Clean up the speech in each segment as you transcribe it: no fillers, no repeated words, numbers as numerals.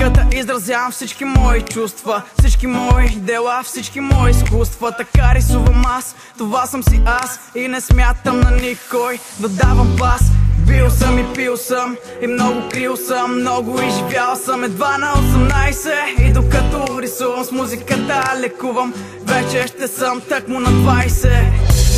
музиката изразявам всички мои чувства, всички мои дела, всички мои изкуства. Така рисувам аз, това съм си аз и не смятам на никой да давам пас. Бил съм и пил съм и много крил съм, много изживял съм едва на 18. И докато рисувам с музиката лекувам, вече ще съм тъкмо на 20.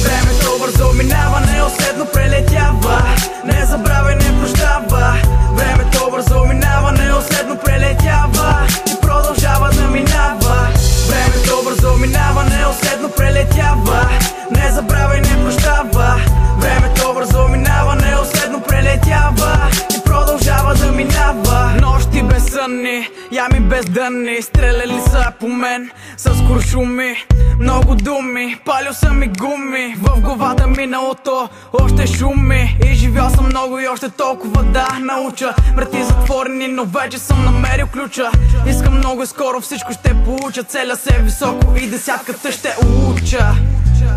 Времето бързо минава, неусетно прелетява, не забравяй, не прощава. Времето бързо минава, неусетно прелетява и продължава да минава. Времето бързо минава, неусетно прелетява, не забравяй, не прощава. Времето бързо минава, неусетно прелетява и продължава да минава. Нощи безсънни, ями бездънни, стреляли са по мен с куршуми. Много думи, палил съм и гуми, в главата миналото още шуми. И живял съм много и още толкова да науча. Врати затворени, но вече съм намерил ключа. Искам много и скоро всичко ще получа. Целя се високо и десятката ще уча.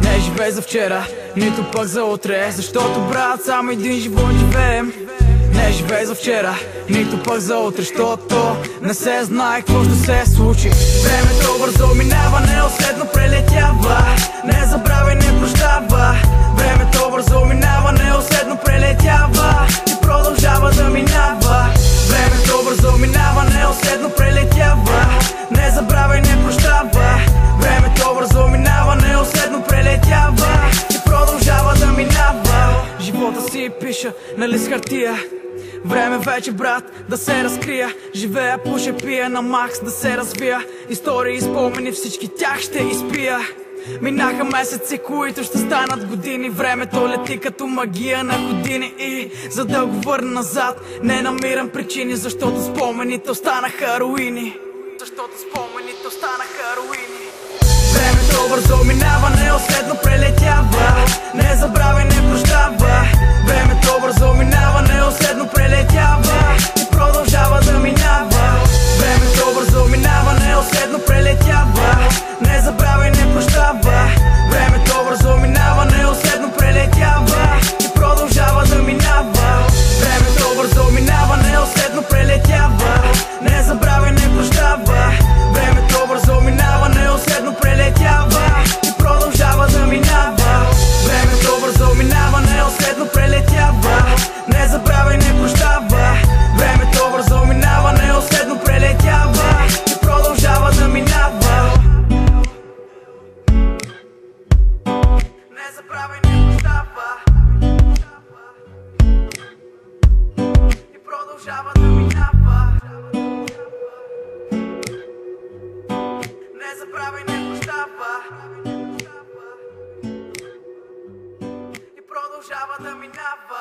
Не живей за вчера, нито пък за утре, защото брат само един живот живеем. Не живей за вчера, нито пък за утре, защото не се знае какво ще се случи. Времето бързо минава, неусетно прелетява, не забравяй, не прощава. Времето бързо минава, неусетно прелетява и продължава да минава. Времето бързо минава, неусетно прелетява, не забравяй, не прощава. Времето бързо минава, неусетно прелетява и продължава да минава. Живота си пиша на лист хартия. Време вече, брат, да се разкрия. Живея, пуша, пия на макс да се развия. Истории и спомени, всички тях ще изпия. Минаха месеци, които ще станат години. Времето лети като магия на години. И за да го върна назад, не намирам причини, защото спомените останаха руини. Защото спомените останаха руини. Времето бързо минава, неусетно прелетява, не забравяй, не прощава. Времето бързо минава, неусетно прелетява и продължава да минава. Времето бързо минава, неусетно прелетява, не забравяй, не прощава. Времето бързо минава, неусетно прелетява и продължава да минава. Времето бързо минава, неусетно прелетява, не забравяй, не прощава. Времето бързо минава, неусетно прелетява и продължава да минава. Времето бързо минава, неусетно прелетява, не забравяй, не прощава. Времето бързо минава, неусетно прелетява и продължава да минава. Не забравяй, не прощава и продължава да минава. Не забравяй, не прощава и продължава да минава.